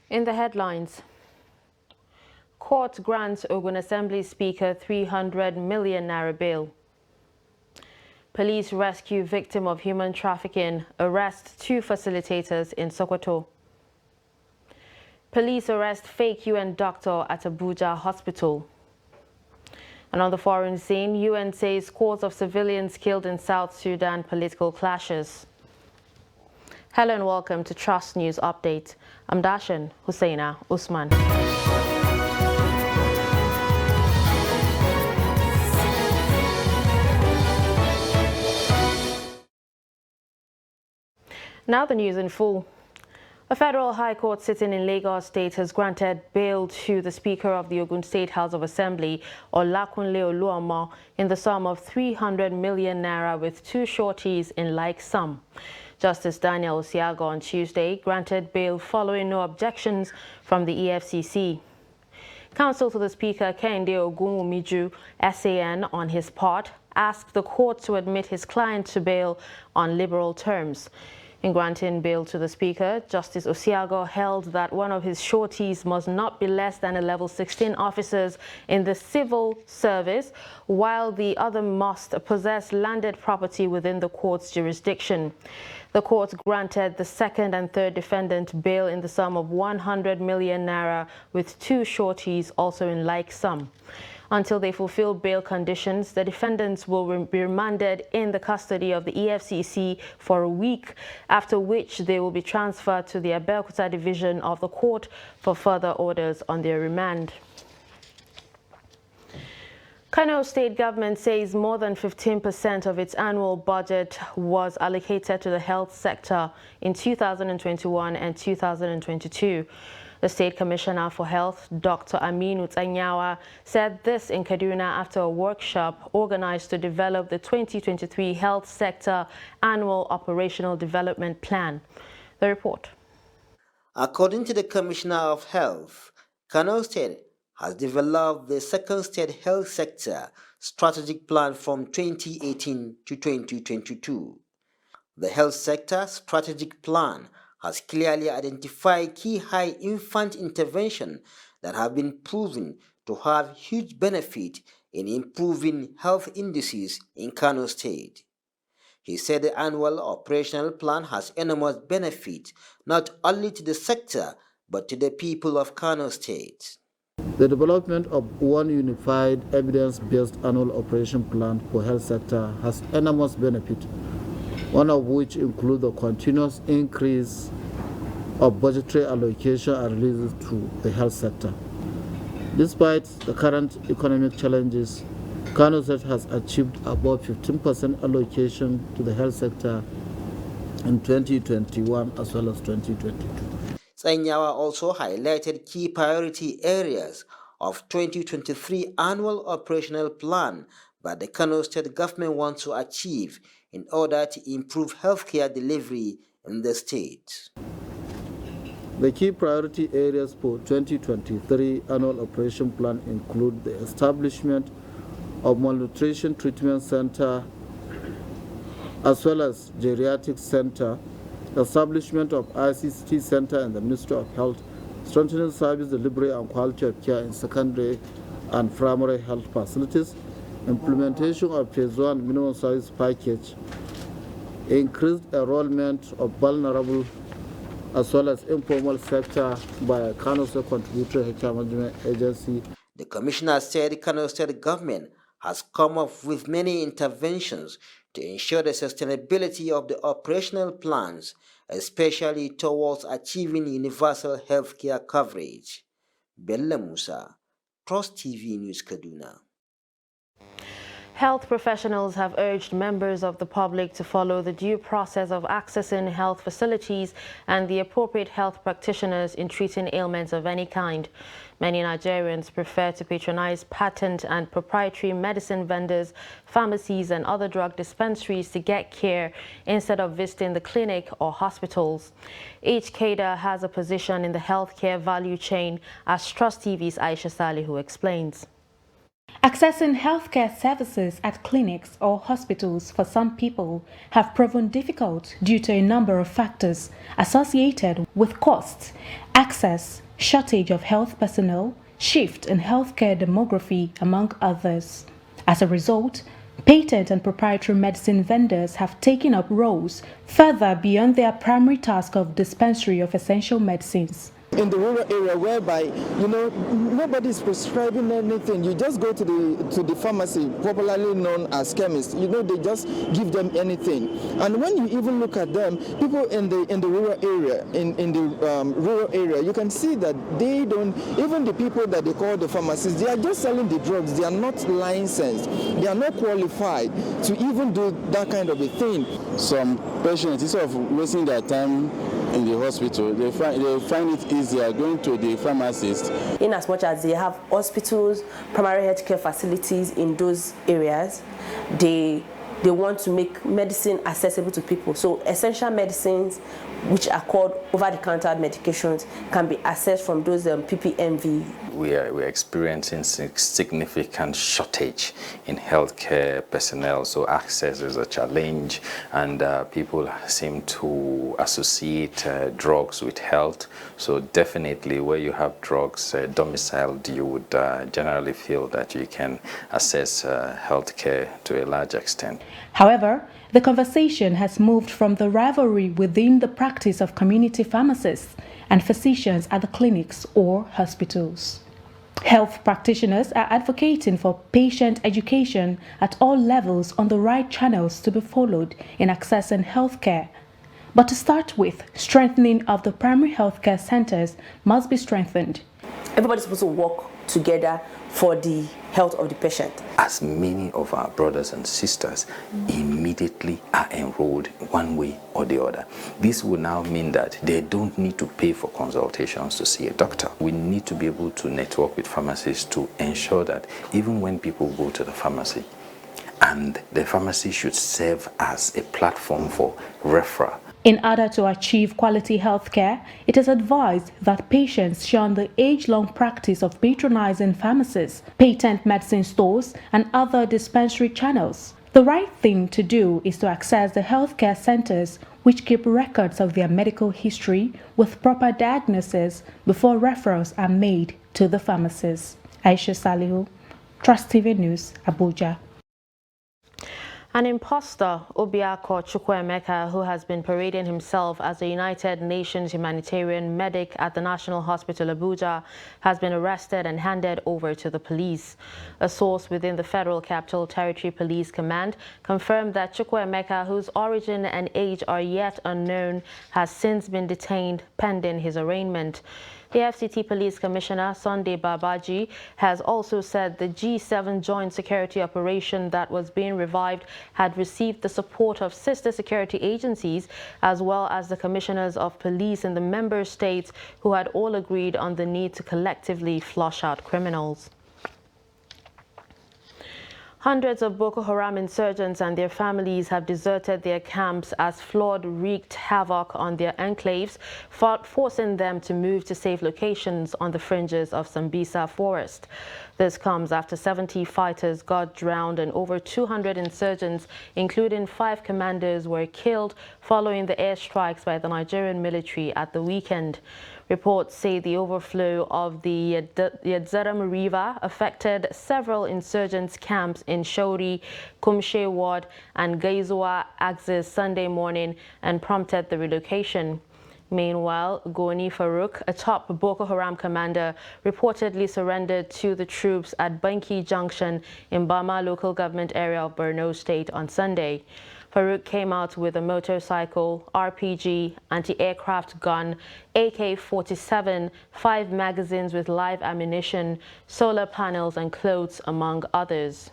In the headlines, court grants Ogun Assembly Speaker 300 million naira bail. Police rescue victim of human trafficking, arrest 2 facilitators in Sokoto. Police arrest fake UN doctor at Abuja hospital. And on the foreign scene, UN says scores of civilians killed in South Sudan political clashes. Hello and welcome to Trust News Update. I'm Dashan Husseina Usman. Now the news in full. A federal high court sitting in Lagos State has granted bail to the Speaker of the Ogun State House of Assembly, Olakunle Oluomo, in the sum of 300 million naira with 2 shorties in like sum. Justice Daniel Osiago on Tuesday granted bail following no objections from the EFCC. Counsel to the Speaker, Kehinde Ogunwumiju, SAN, on his part, asked the court to admit his client to bail on liberal terms. In granting bail to the Speaker, Justice Osiago held that one of his shorties must not be less than a level 16 officers in the civil service, while the other must possess landed property within the court's jurisdiction. The court granted the second and third defendant bail in the sum of 100 million naira with 2 shorties also in like sum. Until they fulfill bail conditions, the defendants will be remanded in the custody of the EFCC for a week, after which they will be transferred to the Abeokuta division of the court for further orders on their remand. Kano State government says more than 15% of its annual budget was allocated to the health sector in 2021 and 2022. The State Commissioner for Health, Dr. Aminu Tanyawa, said this in Kaduna after a workshop organized to develop the 2023 Health Sector Annual Operational Development Plan. The report. According to the Commissioner of Health, Kano State has developed the second state health sector strategic plan from 2018 to 2022. The health sector strategic plan has clearly identified key high infant intervention that have been proven to have huge benefit in improving health indices in Kano State. He said the annual operational plan has enormous benefit not only to the sector but to the people of Kano State. The development of one unified evidence-based annual operation plan for health sector has enormous benefit, one of which includes the continuous increase of budgetary allocation and releases to the health sector. Despite the current economic challenges, Kano State has achieved about 15% allocation to the health sector in 2021 as well as 2022. Sanyawa also highlighted key priority areas of 2023 annual operational plan that the Kano State government wants to achieve in order to improve healthcare delivery in the state. The key priority areas for 2023 annual operation plan include the establishment of malnutrition treatment center as well as geriatric center, establishment of ICT center in the Ministry of Health, strengthening service delivery and quality of care in secondary and primary health facilities, implementation of phase 1 minimum service package, increased enrollment of vulnerable as well as informal sector by Kano State Contributory HR Management Agency. The Commissioner said the Kano State government has come up with many interventions to ensure the sustainability of the operational plans, especially towards achieving universal healthcare coverage. Bella Musa, Trust TV News, Kaduna. Health professionals have urged members of the public to follow the due process of accessing health facilities and the appropriate health practitioners in treating ailments of any kind. Many Nigerians prefer to patronize patent and proprietary medicine vendors, pharmacies, and other drug dispensaries to get care instead of visiting the clinic or hospitals. Each cadre has a position in the healthcare value chain, as Trust TV's Aisha Salihu explains. Accessing healthcare services at clinics or hospitals for some people have proven difficult due to a number of factors associated with costs, access, shortage of health personnel, shift in healthcare demography, among others. As a result, patent and proprietary medicine vendors have taken up roles further beyond their primary task of dispensary of essential medicines. In the rural area, whereby nobody's prescribing anything, you just go to the pharmacy, popularly known as chemist. They just give them anything. And when you even look at them, people in the rural area, rural area, you can see that they don't. Even the people that they call the pharmacists, they are just selling the drugs. They are not licensed. They are not qualified to even do that kind of a thing. Some patients, instead of wasting their time in the hospital, they find it easier going to the pharmacist. In as much as they have hospitals, primary health care facilities in those areas, they want to make medicine accessible to people. So essential medicines, which are called over-the-counter medications, can be accessed from those PPMV. We are experiencing significant shortage in healthcare personnel, so access is a challenge, and people seem to associate drugs with health. So definitely where you have drugs domiciled, you would generally feel that you can access healthcare to a large extent. However, the conversation has moved from the rivalry within the practice of community pharmacists and physicians at the clinics or hospitals. Health practitioners are advocating for patient education at all levels on the right channels to be followed in accessing healthcare. But to start with, strengthening of the primary healthcare centers must be strengthened. Everybody's supposed to work together for the health of the patient. As many of our brothers and sisters immediately are enrolled one way or the other, this will now mean that they don't need to pay for consultations to see a doctor. We need to be able to network with pharmacists to ensure that even when people go to the pharmacy, and the pharmacy should serve as a platform for referral. In order to achieve quality health care, it is advised that patients shun the age-long practice of patronizing pharmacies, patent medicine stores, and other dispensary channels. The right thing to do is to access the healthcare centers which keep records of their medical history with proper diagnosis before referrals are made to the pharmacies. Aisha Salihu, Trust TV News, Abuja. An imposter, Obiako Chukwuemeka, who has been parading himself as a United Nations humanitarian medic at the National Hospital Abuja, has been arrested and handed over to the police. A source within the Federal Capital Territory Police Command confirmed that Chukwuemeka, whose origin and age are yet unknown, has since been detained pending his arraignment. The FCT Police Commissioner, Sunday Babaji, has also said the G7 joint security operation that was being revived had received the support of sister security agencies as well as the commissioners of police in the member states, who had all agreed on the need to collectively flush out criminals. Hundreds of Boko Haram insurgents and their families have deserted their camps as flood wreaked havoc on their enclaves, forcing them to move to safe locations on the fringes of Sambisa Forest. This comes after 70 fighters got drowned and over 200 insurgents, including 5 commanders, were killed following the airstrikes by the Nigerian military at the weekend. Reports say the overflow of the Yadzaram River affected several insurgents' camps in Shori, Kumshe Ward, and Gaizua axis Sunday morning and prompted the relocation. Meanwhile, Goni Farouk, a top Boko Haram commander, reportedly surrendered to the troops at Banki Junction in Bama local government area of Borno State on Sunday. Farouk came out with a motorcycle, RPG, anti-aircraft gun, AK-47, 5 magazines with live ammunition, solar panels and clothes, among others.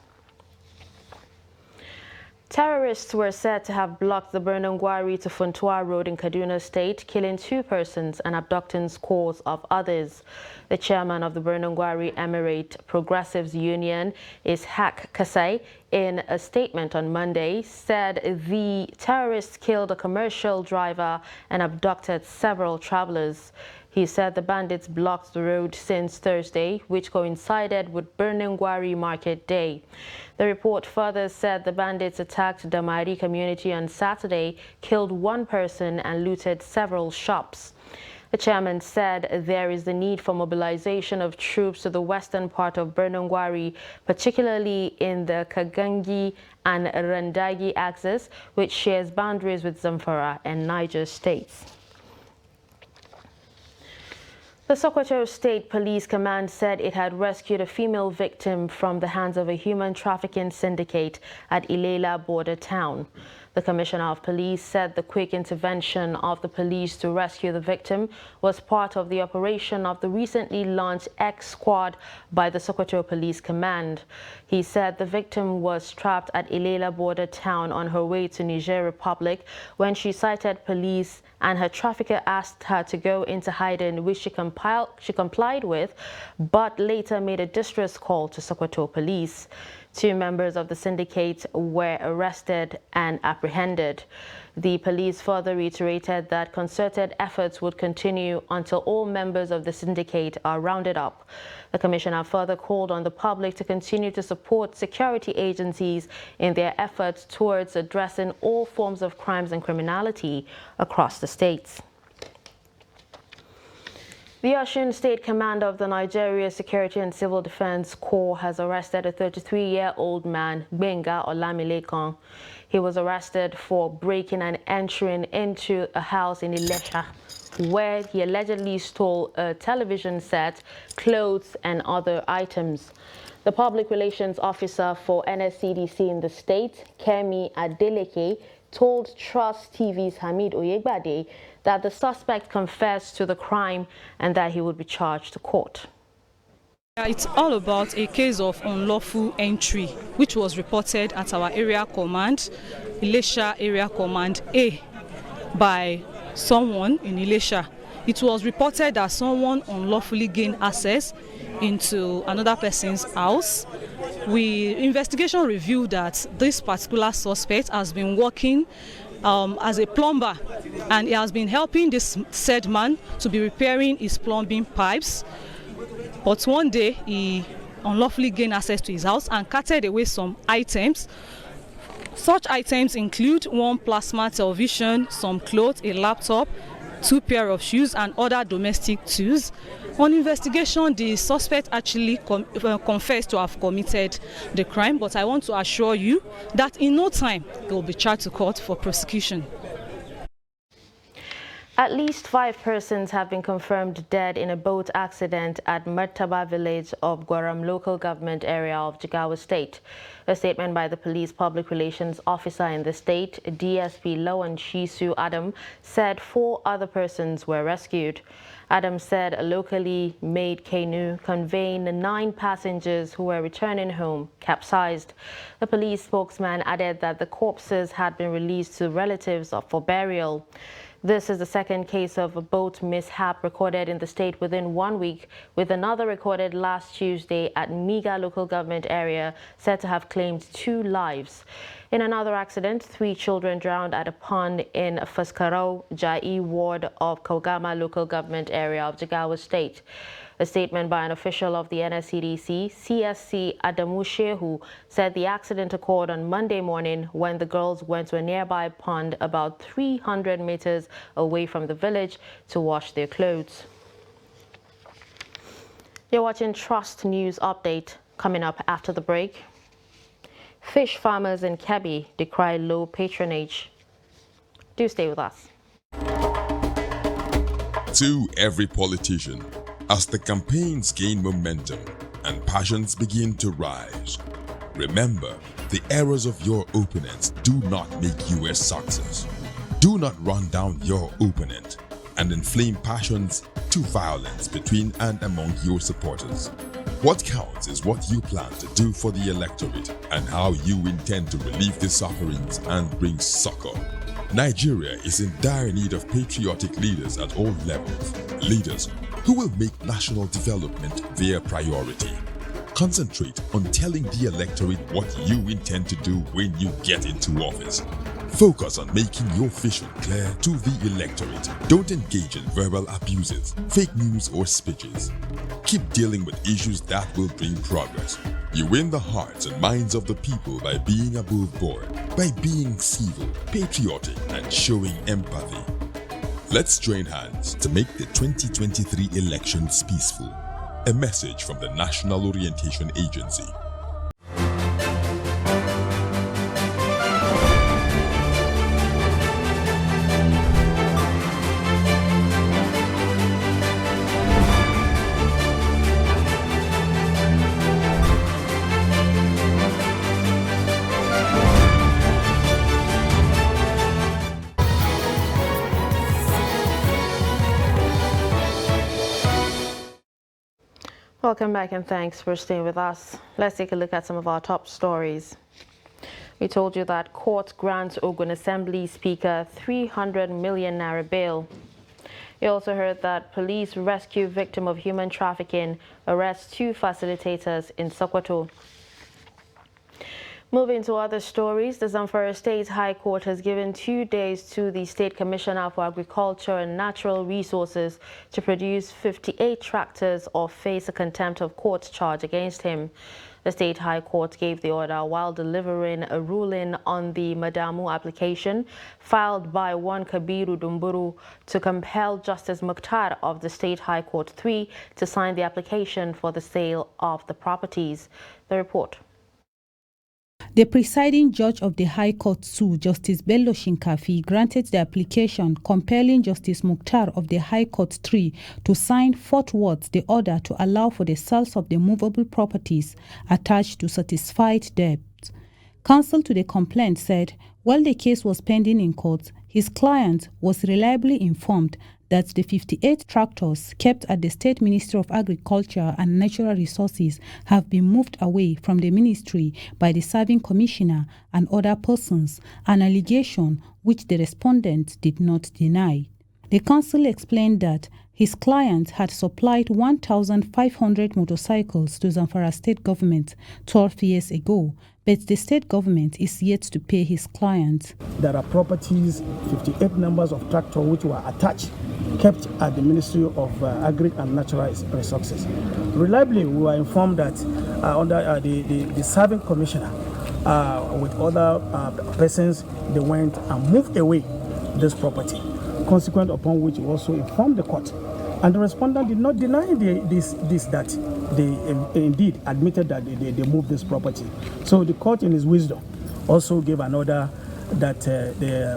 Terrorists were said to have blocked the Bernongwari to Funtua Road in Kaduna State, killing 2 persons and abducting scores of others. The chairman of the Bernongwari Emirate Progressives Union, Ishaq Kasai, in a statement on Monday, said the terrorists killed a commercial driver and abducted several travelers. He said the bandits blocked the road since Thursday, which coincided with Bernengwari Market Day. The report further said the bandits attacked the Damari community on Saturday, killed one person and looted several shops. The chairman said there is the need for mobilization of troops to the western part of Bernengwari, particularly in the Kagangi and Randagi axis, which shares boundaries with Zamfara and Niger states. The Sokoto State Police Command said it had rescued a female victim from the hands of a human trafficking syndicate at Ilela border town. The Commissioner of Police said the quick intervention of the police to rescue the victim was part of the operation of the recently launched X Squad by the Sokoto Police Command. He said the victim was trapped at Ilela border town on her way to Niger Republic when she sighted police, and her trafficker asked her to go into hiding, which she complied with, but later made a distress call to Sokoto Police. 2 members of the syndicate were arrested and apprehended. The police further reiterated that concerted efforts would continue until all members of the syndicate are rounded up. The commissioner further called on the public to continue to support security agencies in their efforts towards addressing all forms of crimes and criminality across the states. The Osun State Commander of the Nigeria Security and Civil Defense Corps has arrested a 33-year-old man, Gbenga Olamilekan. He was arrested for breaking and entering into a house in Ilesha, where he allegedly stole a television set, clothes, and other items. The public relations officer for NSCDC in the state, Kemi Adeleke, told Trust TV's Hamid Oyegbade that the suspect confessed to the crime and that he would be charged to court. It's all about a case of unlawful entry, which was reported at our area command, Ilesha Area Command A, by someone in Ilesha. It was reported that someone unlawfully gained access into another person's house. Investigation revealed that this particular suspect has been working as a plumber, and he has been helping this said man to be repairing his plumbing pipes. But one day he unlawfully gained access to his house and carted away some items. Such items include 1 plasma television, some clothes, a laptop, 2 pair of shoes, and other domestic tools. On investigation, the suspect actually confessed to have committed the crime, but I want to assure you that in no time he will be charged to court for prosecution. At least 5 persons have been confirmed dead in a boat accident at Martaba village of Gwaram local government area of Jigawa State. A statement by the police public relations officer in the state, DSP Lawan Shisu Adam, said 4 other persons were rescued. Adam said a locally made canoe conveying 9 passengers who were returning home capsized. The police spokesman added that the corpses had been released to relatives for burial. This is the second case of a boat mishap recorded in the state within 1 week, with another recorded last Tuesday at Miga local government area said to have claimed 2 lives. In another accident, 3 children drowned at a pond in Faskarau, Jai ward of Kaugama local government area of Jigawa State. A statement by an official of the NSCDC, CSC Adamu Shehu, said the accident occurred on Monday morning when the girls went to a nearby pond about 300 meters away from the village to wash their clothes. You're watching Trust News Update. Coming up after the break. Fish farmers in Kebbi decry low patronage. Do stay with us. To every politician, as the campaigns gain momentum and passions begin to rise, remember, the errors of your opponents do not make you a success. Do not run down your opponent and inflame passions to violence between and among your supporters. What counts is what you plan to do for the electorate and how you intend to relieve their sufferings and bring succor. Nigeria is in dire need of patriotic leaders at all levels. Leaders who will make national development their priority. Concentrate on telling the electorate what you intend to do when you get into office. Focus on making your vision clear to the electorate. Don't engage in verbal abuses, fake news, or speeches. Keep dealing with issues that will bring progress. You win the hearts and minds of the people by being above board, by being civil, patriotic, and showing empathy. Let's join hands to make the 2023 elections peaceful. A message from the National Orientation Agency. Welcome back and thanks for staying with us. Let's take a look at some of our top stories. We told you that court grants Ogun Assembly Speaker 300 million naira bail. You also heard that police rescue victim of human trafficking, arrest 2 facilitators in Sokoto. Moving to other stories, the Zamfara State High Court has given 2 days to the State Commissioner for Agriculture and Natural Resources to produce 58 tractors or face a contempt of court charge against him. The State High Court gave the order while delivering a ruling on the Madamu application filed by one Kabiru Dumburu to compel Justice Mukhtar of the State High Court 3 to sign the application for the sale of the properties. The report. The presiding judge of the High Court 2, Justice Bello Shinkafi, granted the application compelling Justice Mukhtar of the High Court 3 to sign forthwith the order to allow for the sales of the movable properties attached to satisfied debt. Counsel to the complaint said while the case was pending in court, his client was reliably informed that the 58 tractors kept at the State Ministry of Agriculture and Natural Resources have been moved away from the ministry by the serving commissioner and other persons, an allegation which the respondent did not deny. The counsel explained that his client had supplied 1,500 motorcycles to Zamfara State Government 12 years ago, but the state government is yet to pay his client. There are properties, 58 numbers of tractors which were attached, kept at the Ministry of Agri and Natural Resources. Reliably, we were informed that under the serving commissioner with other persons, they went and moved away this property, consequent upon which we also informed the court. And the respondent did not deny that they indeed admitted that they moved this property. So the court, in its wisdom, also gave an order that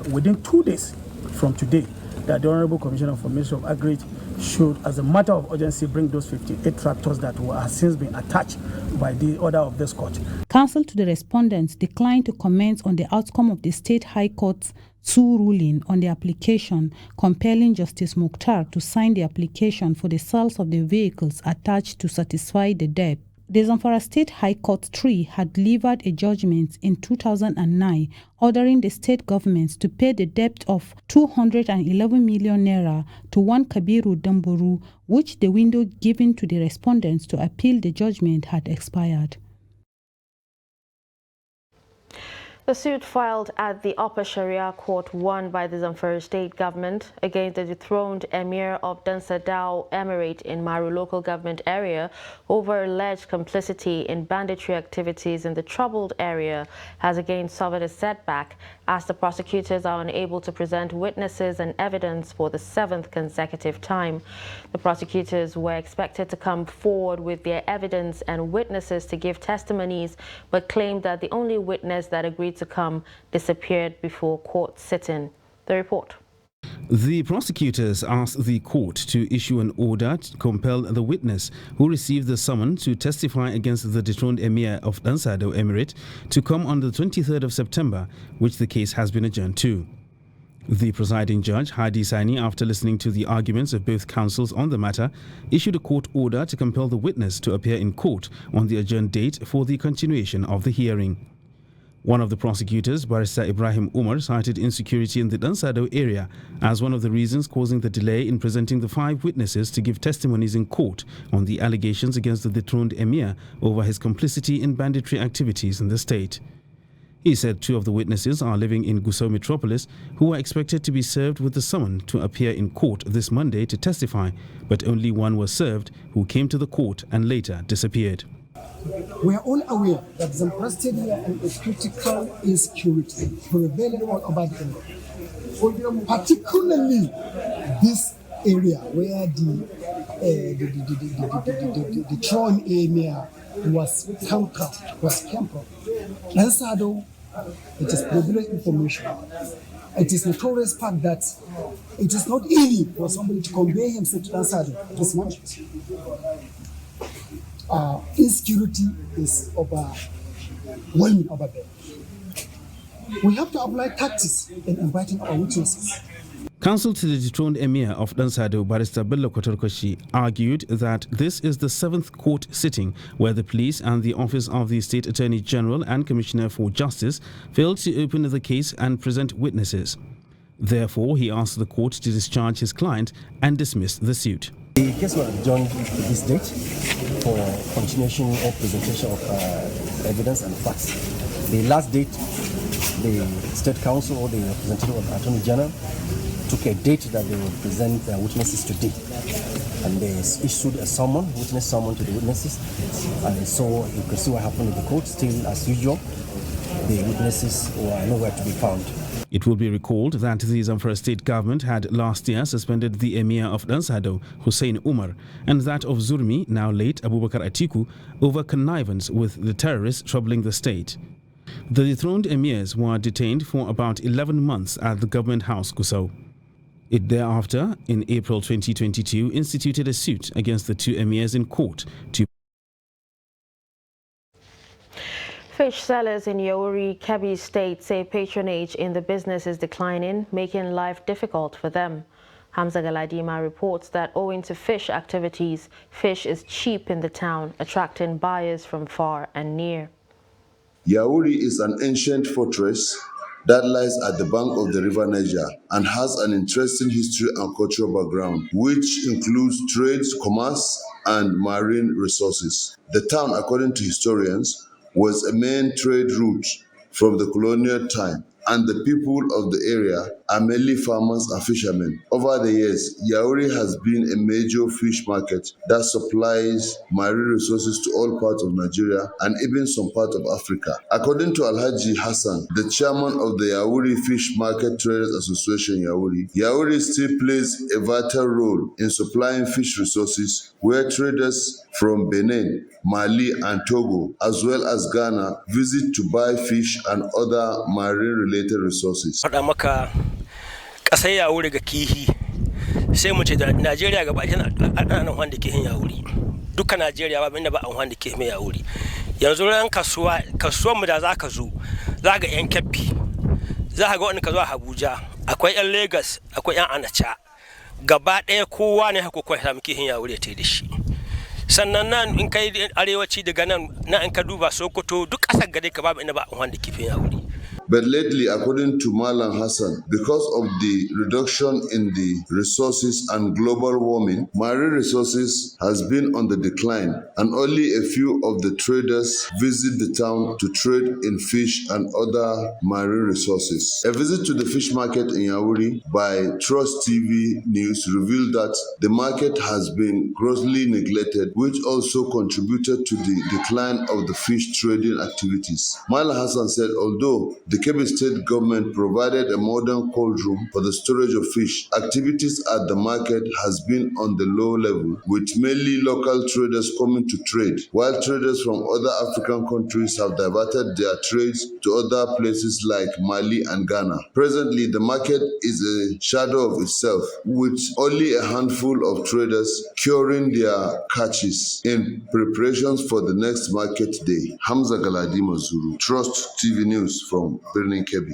within 2 days from today, that the Honorable Commissioner for Ministry of Agri should, as a matter of urgency, bring those 58 tractors that have since been attached by the order of this court. Counsel to the respondents declined to comment on the outcome of the State High Court's 2 ruling on the application compelling Justice Mukhtar to sign the application for the sales of the vehicles attached to satisfy the debt. The Zamfara State High Court 3 had delivered a judgment in 2009 ordering the state government to pay the debt of 211 million naira to one Kabiru Dumburu, which the window given to the respondents to appeal the judgment had expired. The suit filed at the Upper Sharia Court won by the Zamfara State government against the dethroned Emir of Dansadao Emirate in Maru local government area over alleged complicity in banditry activities in the troubled area has again suffered a setback as the prosecutors are unable to present witnesses and evidence for the 7th consecutive time. The prosecutors were expected to come forward with their evidence and witnesses to give testimonies, but claimed that the only witness that agreed to come disappeared before court sitting. The report. The prosecutors asked the court to issue an order to compel the witness who received the summons to testify against the dethroned Emir of Dansadao Emirate to come on the 23rd of September, which the case has been adjourned to. The presiding judge, Hadi Sani, after listening to the arguments of both counsels on the matter, issued a court order to compel the witness to appear in court on the adjourned date for the continuation of the hearing. One of the prosecutors, Barrister Ibrahim Umar, cited insecurity in the Dansadao area as one of the reasons causing the delay in presenting the 5 witnesses to give testimonies in court on the allegations against the dethroned Emir over his complicity in banditry activities in the state. He said 2 of the witnesses are living in Gusau Metropolis, who are expected to be served with the summons to appear in court this Monday to testify, but only one was served, who came to the court and later disappeared. We are all aware that Zamfara State and a critical insecurity prevailing all over the area, particularly this area where the Tron area was camped. Lansado, it is privileged information. It is notorious fact that it is not easy for somebody to convey himself to Lansado this much. Insecurity is overwhelming over there. We have to apply tactics in inviting our witnesses. Counsel to the dethroned Emir of Lansado, Barrister Bello Kotorkoshi, argued that this is the 7th court sitting where the police and the Office of the State Attorney General and Commissioner for Justice failed to open the case and present witnesses. Therefore, he asked the court to discharge his client and dismiss the suit. The case was adjourned to this date for continuation of presentation of evidence and facts. The last date, the State Counsel or the representative of the Attorney General took a date that they would present their witnesses today. And they issued a witness summon to the witnesses. And so you can see what happened in the court. Still, as usual, the witnesses were nowhere to be found. It will be recalled that the Zamfara State government had last year suspended the Emir of Lansado, Hussein Umar, and that of Zurmi, now late Abubakar Atiku, over connivance with the terrorists troubling the state. The dethroned emirs were detained for about 11 months at the government house, Gusau. It thereafter, in April 2022, instituted a suit against the 2 emirs in court to Fish sellers in Yauri, Kebbi State say patronage in the business is declining, making life difficult for them. Hamza Galadima reports that owing to fish activities, fish is cheap in the town, attracting buyers from far and near. Yauri is an ancient fortress that lies at the bank of the River Niger and has an interesting history and cultural background, which includes trades, commerce, and marine resources. The town, according to historians, was a main trade route from the colonial time, and the people of the area are mainly farmers and fishermen. Over the years, Yauri has been a major fish market that supplies marine resources to all parts of Nigeria and even some parts of Africa. According to Alhaji Hassan, the chairman of the Yauri Fish Market Traders Association Yauri still plays a vital role in supplying fish resources where traders from Benin, Mali, and Togo, as well as Ghana, visit to buy fish and other marine-related resources. Ƙasar Yauri ga kihi sai mu ce da Najeriya gaba ɗaya ana wanda kihin Yauri. Duka Najeriya ba inda ba an wanda kihin Yauri. Yanzu ran kasuwar mu da zaka zo, zaka ga yan Kebbi, zaka ga wanda ka zo a Abuja, akwai yan Lagos, akwai yan Anacha. Gaba ɗaya kowa ne haka koyi samu kihin Yauri ta da shi. Sannan nan in kai arewaci daga nan in ka duba Sokoto duk ƙasar gare ka babu inda ba an wanda kihin Yauri. But lately, according to Malam Hassan, because of the reduction in the resources and global warming, marine resources has been on the decline, and only a few of the traders visit the town to trade in fish and other marine resources. A visit to the fish market in Yauri by Trust TV News revealed that the market has been grossly neglected, which also contributed to the decline of the fish trading activities. Malam Hassan said, although the Kebbi State government provided a modern cold room for the storage of fish, activities at the market has been on the low level, with mainly local traders coming to trade, while traders from other African countries have diverted their trades to other places like Mali and Ghana. Presently, the market is a shadow of itself, with only a handful of traders curing their catches in preparations for the next market day. Hamza Galadima Zuru, Trust TV News from Birnin Kebbi.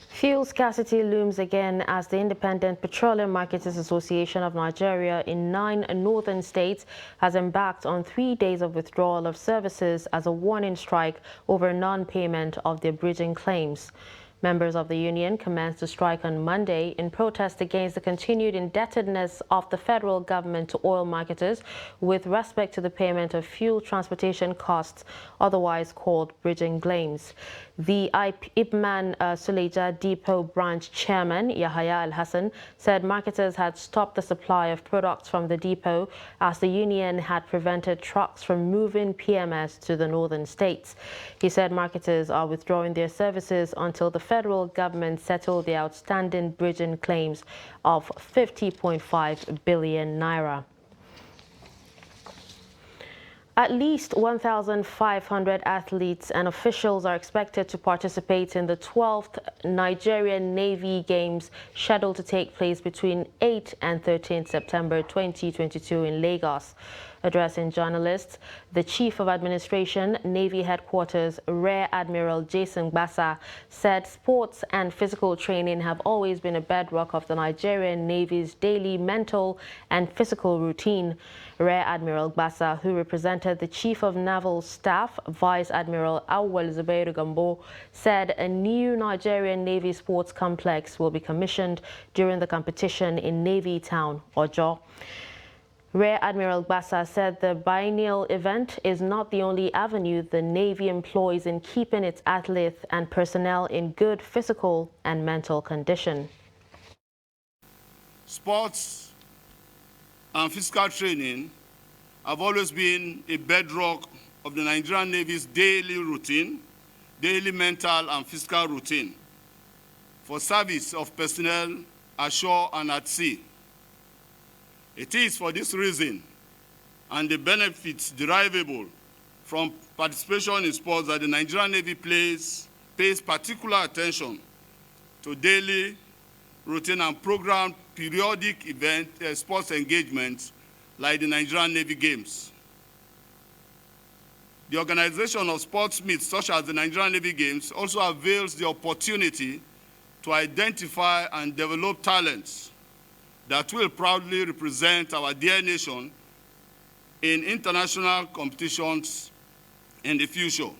Fuel scarcity looms again as the Independent Petroleum Marketers Association of Nigeria in 9 northern states has embarked on 3 days of withdrawal of services as a warning strike over non-payment of their bridging claims. Members of the union commenced a strike on Monday in protest against the continued indebtedness of the federal government to oil marketers with respect to the payment of fuel transportation costs, otherwise called bridging claims. The Ipman Suleja Depot branch chairman, Yahya Al-Hassan, said marketers had stopped the supply of products from the depot as the union had prevented trucks from moving PMS to the northern states. He said marketers are withdrawing their services until the federal government settled the outstanding bridging claims of 50.5 billion naira. At least 1,500 athletes and officials are expected to participate in the 12th Nigerian Navy Games scheduled to take place between 8 and 13 September 2022 in Lagos. Addressing journalists, the Chief of Administration, Navy Headquarters, Rear Admiral Jason Gbassa, said sports and physical training have always been a bedrock of the Nigerian Navy's daily mental and physical routine. Rear Admiral Gbassa, who represented the Chief of Naval Staff, Vice Admiral Awal Zubairu Gambo, said a new Nigerian Navy sports complex will be commissioned during the competition in Navy Town, Ojo. Rear Admiral Gbassa said the biennial event is not the only avenue the Navy employs in keeping its athletes and personnel in good physical and mental condition. Sports and physical training have always been a bedrock of the Nigerian Navy's daily routine, daily mental and physical routine for service of personnel ashore and at sea. It is for this reason and the benefits derivable from participation in sports that the Nigerian Navy pays particular attention to daily routine and programmed periodic sports engagements like the Nigerian Navy Games. The organization of sports meets such as the Nigerian Navy Games also avails the opportunity to identify and develop talents that will proudly represent our dear nation in international competitions in the future.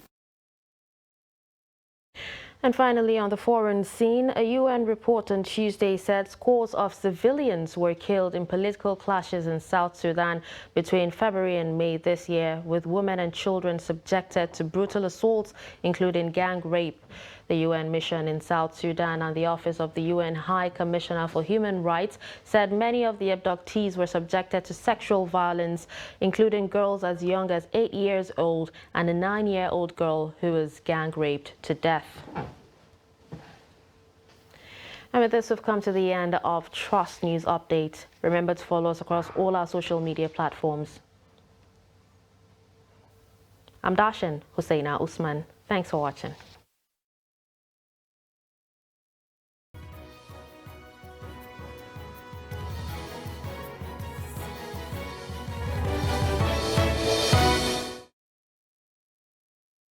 And finally, on the foreign scene, a UN report on Tuesday said scores of civilians were killed in political clashes in South Sudan between February and May this year, with women and children subjected to brutal assaults, including gang rape. The UN mission in South Sudan and the Office of the UN High Commissioner for Human Rights said many of the abductees were subjected to sexual violence, including girls as young as 8 years old and a 9-year-old girl who was gang raped to death. And with this, we've come to the end of Trust News Update. Remember to follow us across all our social media platforms. I'm Darshan Hussaina Usman. Thanks for watching.